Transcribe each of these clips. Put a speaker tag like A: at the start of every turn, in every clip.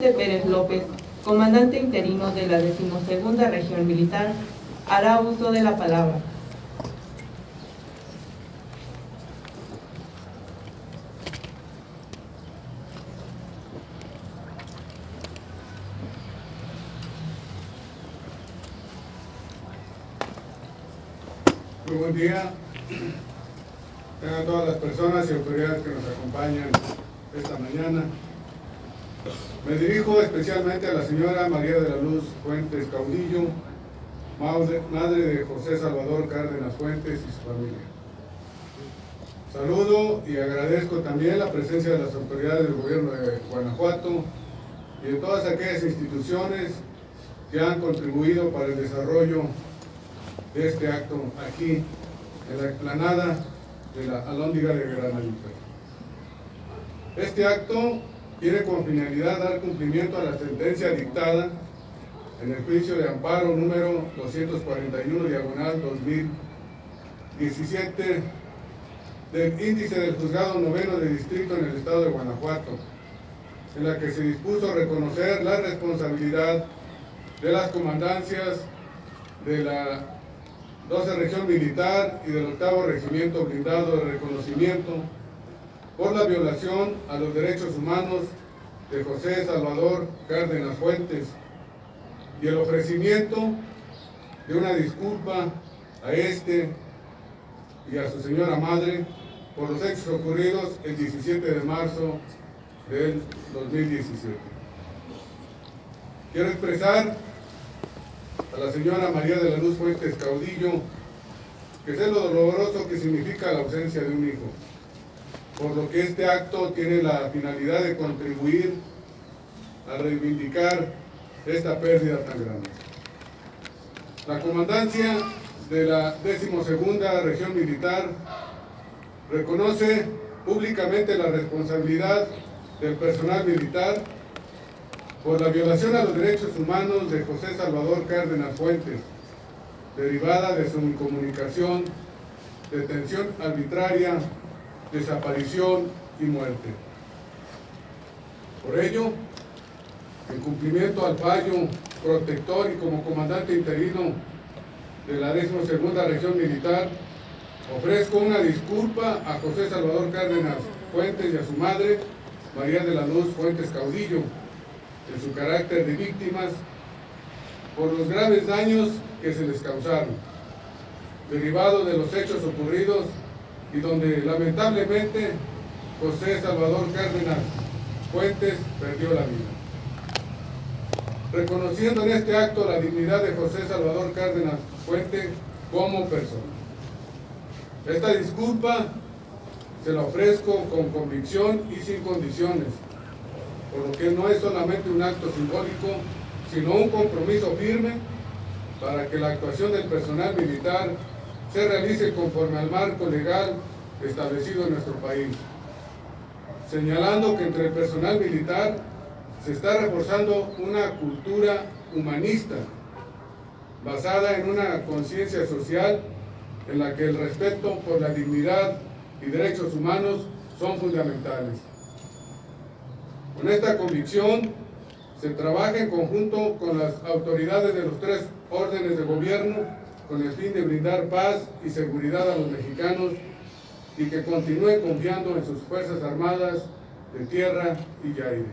A: Pérez López, comandante interino de la 12ª Región Militar, hará uso de la palabra.
B: Muy buen día. Tengan todas las personas y autoridades que nos acompañan esta mañana. Me dirijo especialmente a la señora María de la Luz Fuentes Caudillo, madre de José Salvador Cárdenas Fuentes y su familia. Saludo y agradezco también la presencia de las autoridades del gobierno de Guanajuato y de todas aquellas instituciones que han contribuido para el desarrollo de este acto aquí en la explanada de la Alhóndiga de Granadito. Este acto tiene como finalidad dar cumplimiento a la sentencia dictada en el juicio de amparo número 241/2017 del índice del juzgado noveno de distrito en el estado de Guanajuato, en la que se dispuso reconocer la responsabilidad de las comandancias de la 12 Región Militar y del 8º Regimiento Blindado de Reconocimiento por la violación a los derechos humanos de José Salvador Cárdenas Fuentes y el ofrecimiento de una disculpa a este y a su señora madre por los hechos ocurridos el 17 de marzo del 2017. Quiero expresar a la señora María de la Luz Fuentes Caudillo que sé lo doloroso que significa la ausencia de un hijo, por lo que este acto tiene la finalidad de contribuir a reivindicar esta pérdida tan grande. La comandancia de la 12ª Región Militar reconoce públicamente la responsabilidad del personal militar por la violación a los derechos humanos de José Salvador Cárdenas Fuentes, derivada de su incomunicación, detención arbitraria, desaparición y muerte. Por ello, en cumplimiento al fallo protector y como comandante interino de la 12ª Región Militar, ofrezco una disculpa a José Salvador Cárdenas Fuentes y a su madre, María de la Luz Fuentes Caudillo, en su carácter de víctimas, por los graves daños que se les causaron, derivados de los hechos ocurridos y donde lamentablemente José Salvador Cárdenas Fuentes perdió la vida. Reconociendo en este acto la dignidad de José Salvador Cárdenas Fuentes como persona. Esta disculpa se la ofrezco con convicción y sin condiciones, por lo que no es solamente un acto simbólico, sino un compromiso firme para que la actuación del personal militar se realice conforme al marco legal establecido en nuestro país, señalando que entre el personal militar se está reforzando una cultura humanista basada en una conciencia social en la que el respeto por la dignidad y derechos humanos son fundamentales. Con esta convicción se trabaja en conjunto con las autoridades de los 3 órdenes de gobierno con el fin de brindar paz y seguridad a los mexicanos y que continúen confiando en sus Fuerzas Armadas de tierra y aire.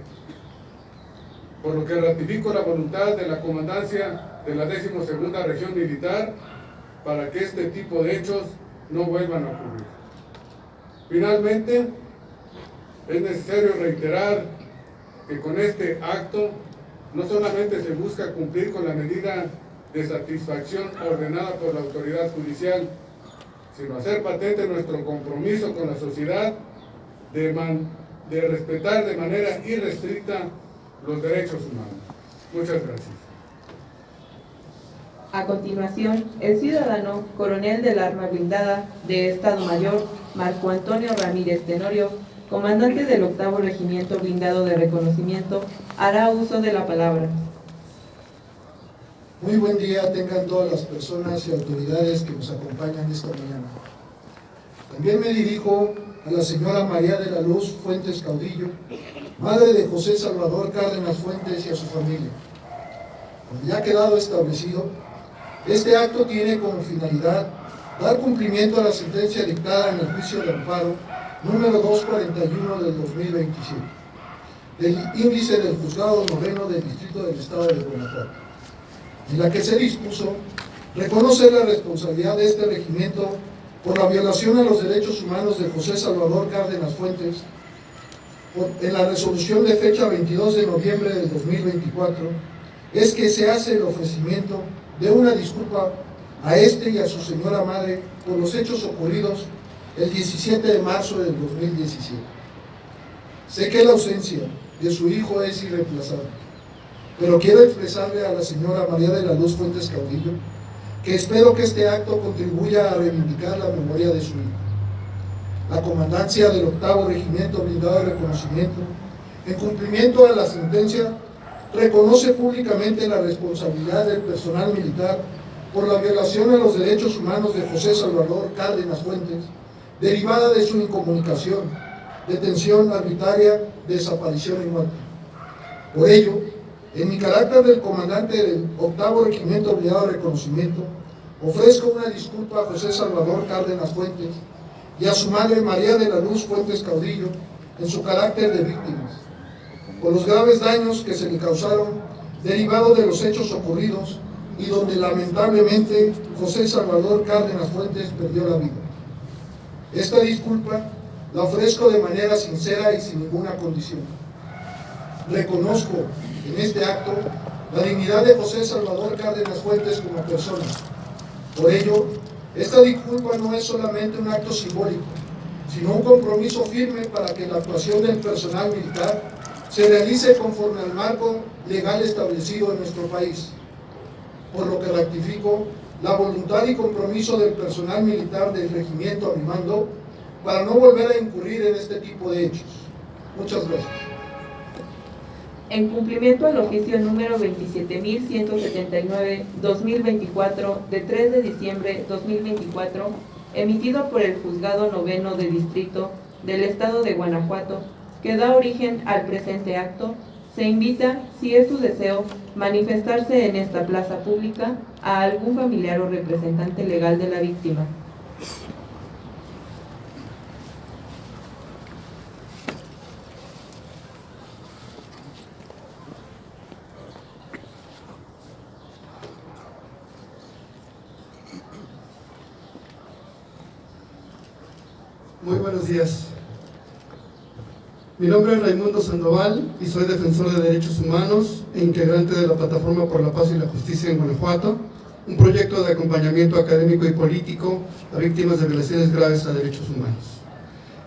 B: Por lo que ratifico la voluntad de la comandancia de la 12ª Región Militar para que este tipo de hechos no vuelvan a ocurrir. Finalmente, es necesario reiterar que con este acto no solamente se busca cumplir con la medida de satisfacción ordenada por la autoridad judicial, sino hacer patente nuestro compromiso con la sociedad de respetar de manera irrestricta los derechos humanos. Muchas gracias.
A: A continuación, el ciudadano coronel del Arma Blindada de Estado Mayor, Marco Antonio Ramírez Tenorio, comandante del 8º Regimiento Blindado de Reconocimiento, hará uso de la palabra.
C: Muy buen día tengan todas las personas y autoridades que nos acompañan esta mañana. También me dirijo a la señora María de la Luz Fuentes Caudillo, madre de José Salvador Cárdenas Fuentes y a su familia. Como ya ha quedado establecido, este acto tiene como finalidad dar cumplimiento a la sentencia dictada en el juicio de amparo número 241 del 2027, del índice del Juzgado Noveno del Distrito del Estado de Guanajuato, en la que se dispuso reconocer la responsabilidad de este regimiento por la violación a los derechos humanos de José Salvador Cárdenas Fuentes en la resolución de fecha 22 de noviembre del 2024, es que se hace el ofrecimiento de una disculpa a este y a su señora madre por los hechos ocurridos el 17 de marzo del 2017. Sé que la ausencia de su hijo es irreemplazable, pero quiero expresarle a la señora María de la Luz Fuentes Caudillo que espero que este acto contribuya a reivindicar la memoria de su hijo. La comandancia del 8º Regimiento Blindado de Reconocimiento, en cumplimiento a la sentencia, reconoce públicamente la responsabilidad del personal militar por la violación a los derechos humanos de José Salvador Cárdenas Fuentes, derivada de su incomunicación, detención arbitraria, desaparición y muerte. Por ello, en mi carácter del comandante del 8º Regimiento Blindado de Reconocimiento, ofrezco una disculpa a José Salvador Cárdenas Fuentes y a su madre María de la Luz Fuentes Caudillo en su carácter de víctimas, por los graves daños que se le causaron derivados de los hechos ocurridos y donde lamentablemente José Salvador Cárdenas Fuentes perdió la vida. Esta disculpa la ofrezco de manera sincera y sin ninguna condición. Reconozco en este acto la dignidad de José Salvador Cárdenas Fuentes como persona. Por ello, esta disculpa no es solamente un acto simbólico, sino un compromiso firme para que la actuación del personal militar se realice conforme al marco legal establecido en nuestro país, por lo que ratifico la voluntad y compromiso del personal militar del regimiento a mi mando para no volver a incurrir en este tipo de hechos. Muchas gracias.
A: En cumplimiento al oficio número 27.179-2024 de 3 de diciembre 2024, emitido por el Juzgado Noveno de Distrito del Estado de Guanajuato, que da origen al presente acto, se invita, si es su deseo, manifestarse en esta plaza pública a algún familiar o representante legal de la víctima.
D: Muy buenos días. Mi nombre es Raimundo Sandoval y soy defensor de derechos humanos e integrante de la Plataforma por la Paz y la Justicia en Guanajuato, un proyecto de acompañamiento académico y político a víctimas de violaciones graves a derechos humanos.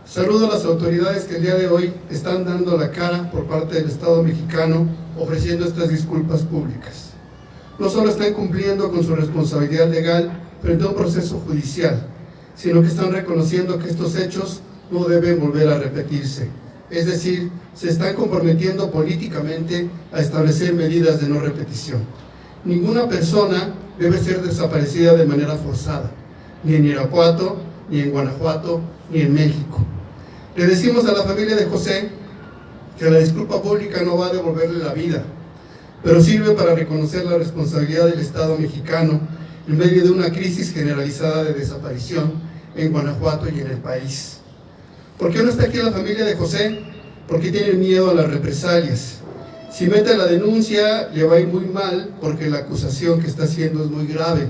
D: Saludo a las autoridades que el día de hoy están dando la cara por parte del Estado mexicano ofreciendo estas disculpas públicas. No solo están cumpliendo con su responsabilidad legal frente a un proceso judicial, sino que están reconociendo que estos hechos no deben volver a repetirse. Es decir, se están comprometiendo políticamente a establecer medidas de no repetición. Ninguna persona debe ser desaparecida de manera forzada, ni en Irapuato, ni en Guanajuato, ni en México. Le decimos a la familia de José que la disculpa pública no va a devolverle la vida, pero sirve para reconocer la responsabilidad del Estado mexicano en medio de una crisis generalizada de desaparición en Guanajuato y en el país. ¿Por qué no está aquí la familia de José? Porque tienen miedo a las represalias. Si mete la denuncia, le va a ir muy mal porque la acusación que está haciendo es muy grave,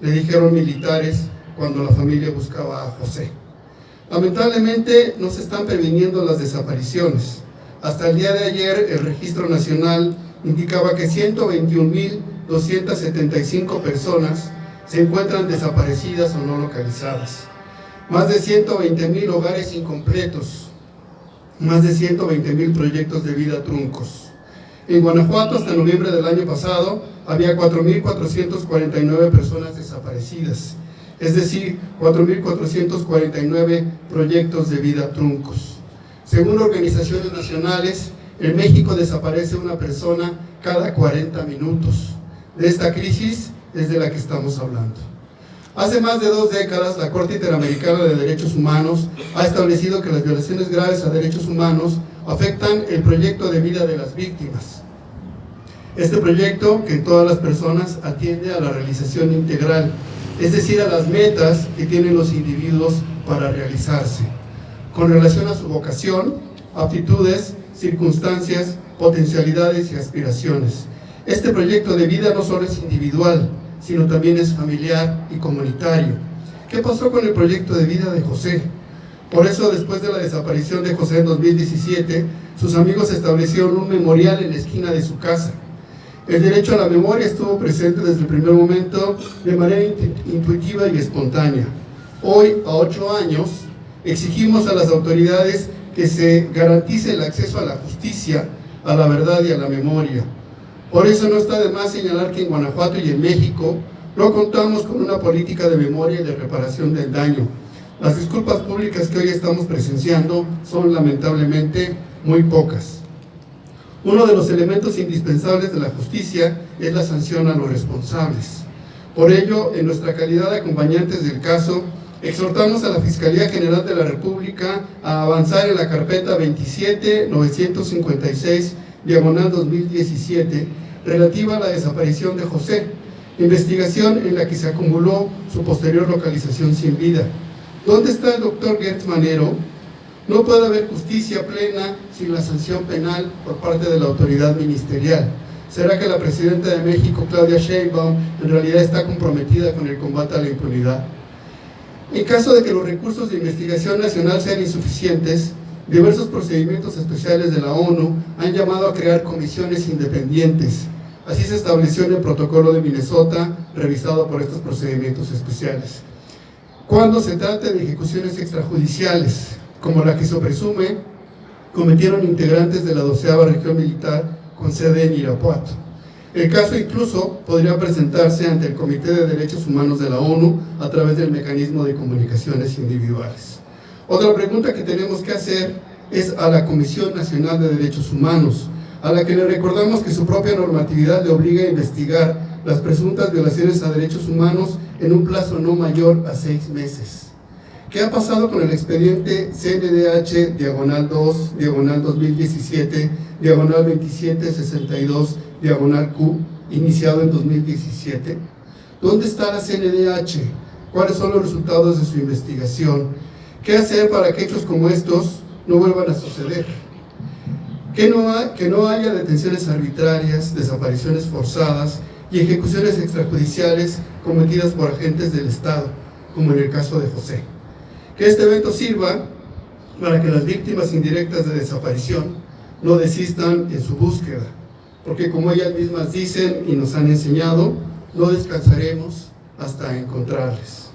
D: le dijeron militares cuando la familia buscaba a José. Lamentablemente no se están previniendo las desapariciones. Hasta el día de ayer el Registro Nacional indicaba que 121.275 personas se encuentran desaparecidas o no localizadas. Más de 120.000 hogares incompletos, más de 120.000 proyectos de vida truncos. En Guanajuato, hasta noviembre del año pasado, había 4.449 personas desaparecidas, es decir, 4.449 proyectos de vida truncos. Según organizaciones nacionales, en México desaparece una persona cada 40 minutos. De esta crisis es de la que estamos hablando. Hace más de 2 décadas, la Corte Interamericana de Derechos Humanos ha establecido que las violaciones graves a derechos humanos afectan el proyecto de vida de las víctimas. Este proyecto, que en todas las personas atiende a la realización integral, es decir, a las metas que tienen los individuos para realizarse, con relación a su vocación, aptitudes, circunstancias, potencialidades y aspiraciones. Este proyecto de vida no solo es individual, sino también es familiar y comunitario. ¿Qué pasó con el proyecto de vida de José? Por eso, después de la desaparición de José en 2017, sus amigos establecieron un memorial en la esquina de su casa. El derecho a la memoria estuvo presente desde el primer momento de manera intuitiva y espontánea. Hoy, a 8 años, exigimos a las autoridades que se garantice el acceso a la justicia, a la verdad y a la memoria. Por eso no está de más señalar que en Guanajuato y en México no contamos con una política de memoria y de reparación del daño. Las disculpas públicas que hoy estamos presenciando son lamentablemente muy pocas. Uno de los elementos indispensables de la justicia es la sanción a los responsables. Por ello, en nuestra calidad de acompañantes del caso, exhortamos a la Fiscalía General de la República a avanzar en la carpeta 27-956/2017 relativa a la desaparición de José, investigación en la que se acumuló su posterior localización sin vida. ¿Dónde está el doctor Gertz Manero? No puede haber justicia plena sin la sanción penal por parte de la autoridad ministerial. ¿Será que la presidenta de México, Claudia Sheinbaum, en realidad está comprometida con el combate a la impunidad? En caso de que los recursos de investigación nacional sean insuficientes, diversos procedimientos especiales de la ONU han llamado a crear comisiones independientes. Así se estableció en el protocolo de Minnesota, revisado por estos procedimientos especiales. Cuando se trata de ejecuciones extrajudiciales, como la que se presume cometieron integrantes de la 12ª Región Militar con sede en Irapuato. El caso incluso podría presentarse ante el Comité de Derechos Humanos de la ONU a través del mecanismo de comunicaciones individuales. Otra pregunta que tenemos que hacer es a la Comisión Nacional de Derechos Humanos, a la que le recordamos que su propia normatividad le obliga a investigar las presuntas violaciones a derechos humanos en un plazo no mayor a 6 meses. ¿Qué ha pasado con el expediente CNDH-2/2017/2762/Q, iniciado en 2017? ¿Dónde está la CNDH? ¿Cuáles son los resultados de su investigación? ¿Qué hacer para que hechos como estos no vuelvan a suceder? Que no haya detenciones arbitrarias, desapariciones forzadas y ejecuciones extrajudiciales cometidas por agentes del Estado, como en el caso de José. Que este evento sirva para que las víctimas indirectas de desaparición no desistan en su búsqueda, porque como ellas mismas dicen y nos han enseñado, no descansaremos hasta encontrarles.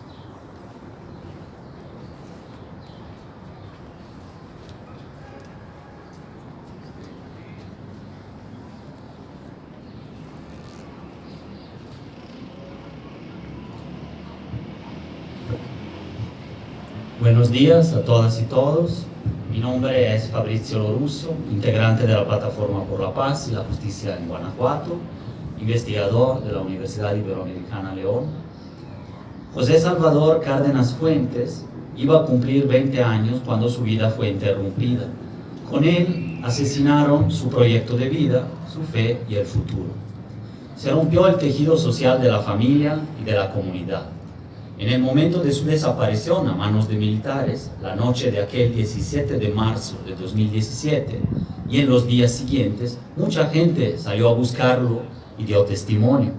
E: Buenos días a todas y todos. Mi nombre es Fabrizio Lorusso, integrante de la Plataforma por la Paz y la Justicia en Guanajuato, investigador de la Universidad Iberoamericana León. José Salvador Cárdenas Fuentes iba a cumplir 20 años cuando su vida fue interrumpida. Con él asesinaron su proyecto de vida, su fe y el futuro. Se rompió el tejido social de la familia y de la comunidad. En el momento de su desaparición a manos de militares, la noche de aquel 17 de marzo de 2017 y en los días siguientes, mucha gente salió a buscarlo y dio testimonio.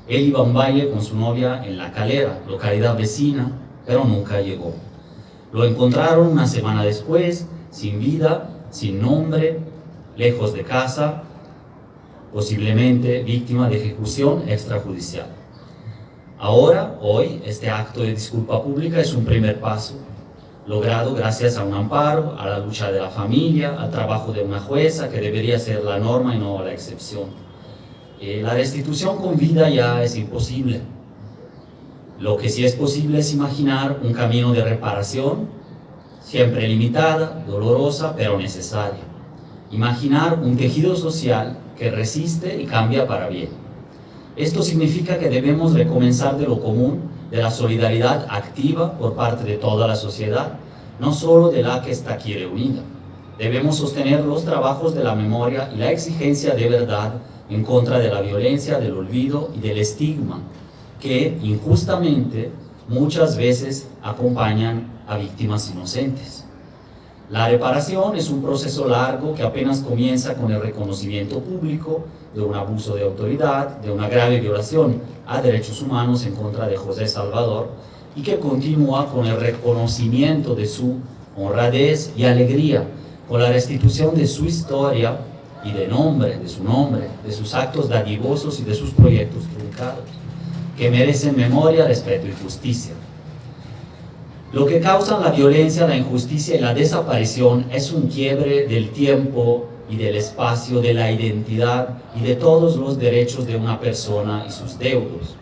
E: Él iba a un baile con su novia en La Calera, localidad vecina, pero nunca llegó. Lo encontraron una semana después, sin vida, sin nombre, lejos de casa, posiblemente víctima de ejecución extrajudicial. Ahora, hoy, este acto de disculpa pública es un primer paso, logrado gracias a un amparo, a la lucha de la familia, al trabajo de una jueza que debería ser la norma y no la excepción. La restitución con vida ya es imposible. Lo que sí es posible es imaginar un camino de reparación, siempre limitada, dolorosa, pero necesaria. Imaginar un tejido social que resiste y cambia para bien. Esto significa que debemos recomenzar de lo común, de la solidaridad activa por parte de toda la sociedad, no solo de la que está aquí reunida, Debemos sostener los trabajos de la memoria y la exigencia de verdad en contra de la violencia, del olvido y del estigma que injustamente muchas veces acompañan a víctimas inocentes. La reparación es un proceso largo que apenas comienza con el reconocimiento público de un abuso de autoridad, de una grave violación a derechos humanos en contra de José Salvador, y que continúa con el reconocimiento de su honradez y alegría, con la restitución de su historia y de su nombre, de sus actos dadivosos y de sus proyectos truncados, que merecen memoria, respeto y justicia. Lo que causan la violencia, la injusticia y la desaparición es un quiebre del tiempo y del espacio, de la identidad y de todos los derechos de una persona y sus deudos.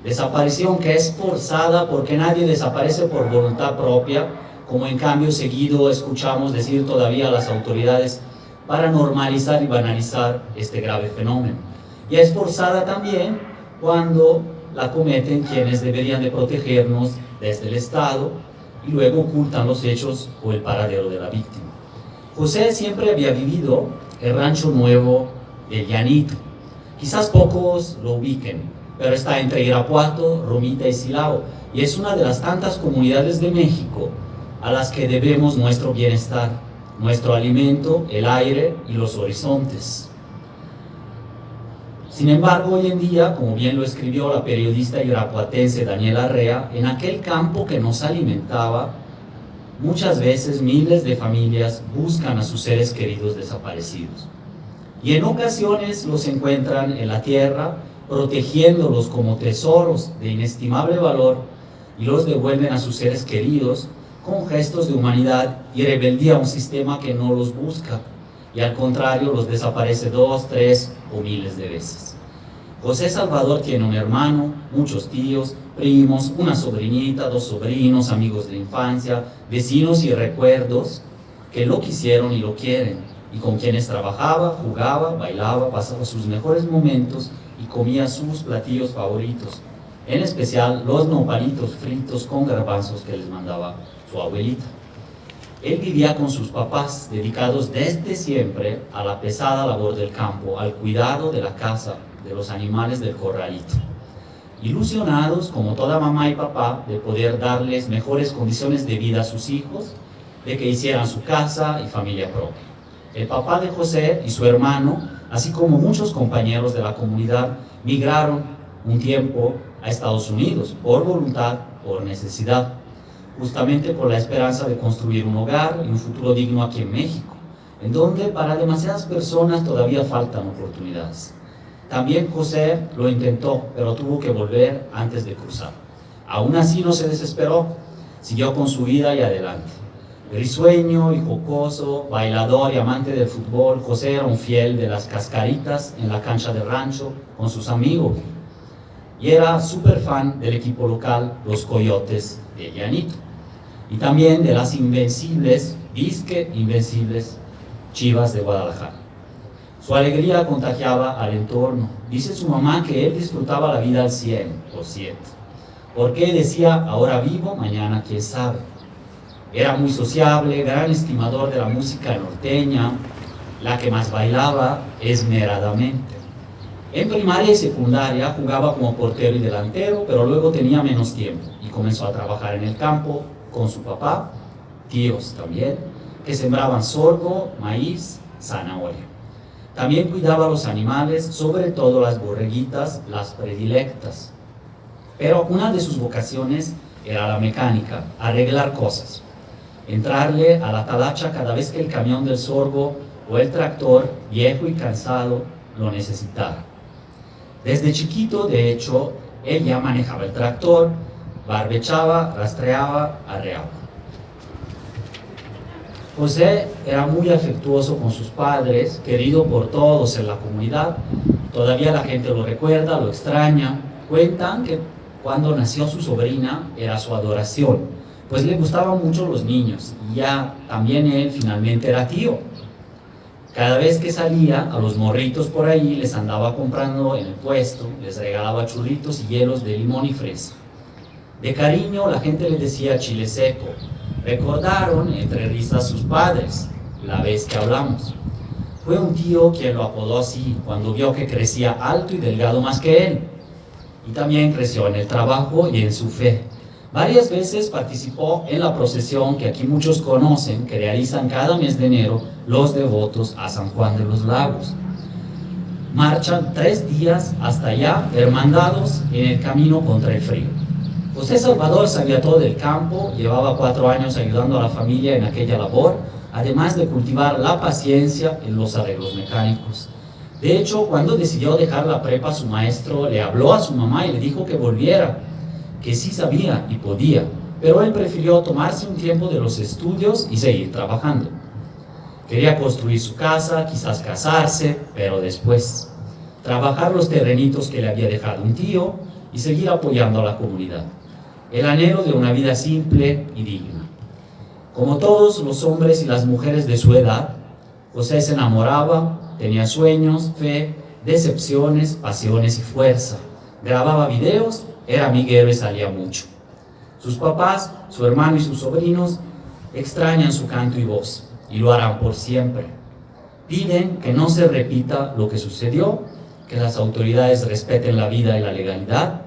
E: Desaparición que es forzada porque nadie desaparece por voluntad propia, como en cambio seguido escuchamos decir todavía a las autoridades para normalizar y banalizar este grave fenómeno. Y es forzada también cuando la cometen quienes deberían de protegernos desde el Estado y luego ocultan los hechos o el paradero de la víctima. José siempre había vivido el Rancho Nuevo del Llanito. Quizás pocos lo ubiquen, pero está entre Irapuato, Romita y Silao, y es una de las tantas comunidades de México a las que debemos nuestro bienestar, nuestro alimento, el aire y los horizontes. Sin embargo, hoy en día, como bien lo escribió la periodista irapuatense Daniela Arrea, en aquel campo que nos alimentaba, muchas veces miles de familias buscan a sus seres queridos desaparecidos. Y en ocasiones los encuentran en la tierra, protegiéndolos como tesoros de inestimable valor, y los devuelven a sus seres queridos con gestos de humanidad y rebeldía a un sistema que no los busca, y al contrario los desaparece 2, 3 o miles de veces. José Salvador tiene un hermano, muchos tíos, primos, una sobrinita, 2 sobrinos, amigos de infancia, vecinos y recuerdos que lo quisieron y lo quieren, y con quienes trabajaba, jugaba, bailaba, pasaba sus mejores momentos y comía sus platillos favoritos, en especial los nopalitos fritos con garbanzos que les mandaba su abuelita. Él vivía con sus papás, dedicados desde siempre a la pesada labor del campo, al cuidado de la casa, de los animales del corralito. Ilusionados, como toda mamá y papá, de poder darles mejores condiciones de vida a sus hijos, de que hicieran su casa y familia propia. El papá de José y su hermano, así como muchos compañeros de la comunidad, migraron un tiempo a Estados Unidos, por voluntad, por necesidad, justamente por la esperanza de construir un hogar y un futuro digno aquí en México, en donde para demasiadas personas todavía faltan oportunidades. También José lo intentó, pero tuvo que volver antes de cruzar. Aún así no se desesperó, siguió con su vida y adelante. Risueño y jocoso, bailador y amante del fútbol, José era un fiel de las cascaritas en la cancha del rancho con sus amigos. Y era súper fan del equipo local, los Coyotes de Llanito. Y también de las invencibles, disque invencibles, Chivas de Guadalajara. Su alegría contagiaba al entorno. Dice su mamá que él disfrutaba la vida al 100%. Porque decía, ahora vivo, mañana quién sabe. Era muy sociable, gran estimador de la música norteña, la que más bailaba esmeradamente. En primaria y secundaria jugaba como portero y delantero, pero luego tenía menos tiempo y comenzó a trabajar en el campo con su papá, tíos también, que sembraban sorgo, maíz, zanahoria. También cuidaba a los animales, sobre todo las borreguitas, las predilectas. Pero una de sus vocaciones era la mecánica, arreglar cosas. Entrarle a la talacha cada vez que el camión del sorgo o el tractor, viejo y cansado, lo necesitara. Desde chiquito, de hecho, él ya manejaba el tractor, barbechaba, rastreaba, arreaba. José era muy afectuoso con sus padres, querido por todos en la comunidad. Todavía la gente lo recuerda, lo extraña. Cuentan que cuando nació su sobrina era su adoración, pues le gustaban mucho los niños y ya también él finalmente era tío. Cada vez que salía a los morritos por ahí les andaba comprando en el puesto, les regalaba churritos y hielos de limón y fresa. De cariño la gente le decía chile seco. Recordaron entre risas sus padres, la vez que hablamos. Fue un tío quien lo apodó así cuando vio que crecía alto y delgado más que él. Y también creció en el trabajo y en su fe. Varias veces participó en la procesión que aquí muchos conocen, que realizan cada mes de enero los devotos a San Juan de los Lagos. Marchan 3 días hasta allá, hermandados en el camino contra el frío. José Salvador sabía todo del campo, llevaba 4 años ayudando a la familia en aquella labor, además de cultivar la paciencia en los arreglos mecánicos. De hecho, cuando decidió dejar la prepa, su maestro le habló a su mamá y le dijo que volviera, que sí sabía y podía, pero él prefirió tomarse un tiempo de los estudios y seguir trabajando. Quería construir su casa, quizás casarse, pero después trabajar los terrenitos que le había dejado un tío y seguir apoyando a la comunidad. El anhelo de una vida simple y digna. Como todos los hombres y las mujeres de su edad, José se enamoraba, tenía sueños, fe, decepciones, pasiones y fuerza. Grababa videos, era amiguero y salía mucho. Sus papás, su hermano y sus sobrinos extrañan su canto y voz, y lo harán por siempre. Piden que no se repita lo que sucedió, que las autoridades respeten la vida y la legalidad,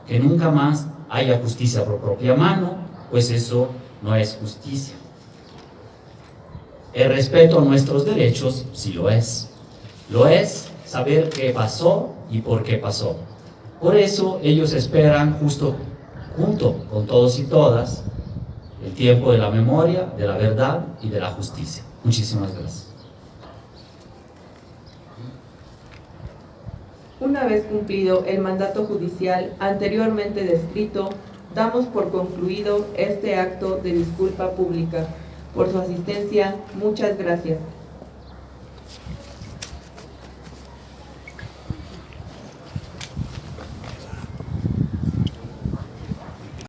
E: que nunca más haya justicia por propia mano, pues eso no es justicia. El respeto a nuestros derechos sí lo es. Lo es saber qué pasó y por qué pasó. Por eso ellos esperan junto con todos y todas el tiempo de la memoria, de la verdad y de la justicia. Muchísimas gracias.
A: Una vez cumplido el mandato judicial anteriormente descrito, damos por concluido este acto de disculpa pública. Por su asistencia, muchas gracias.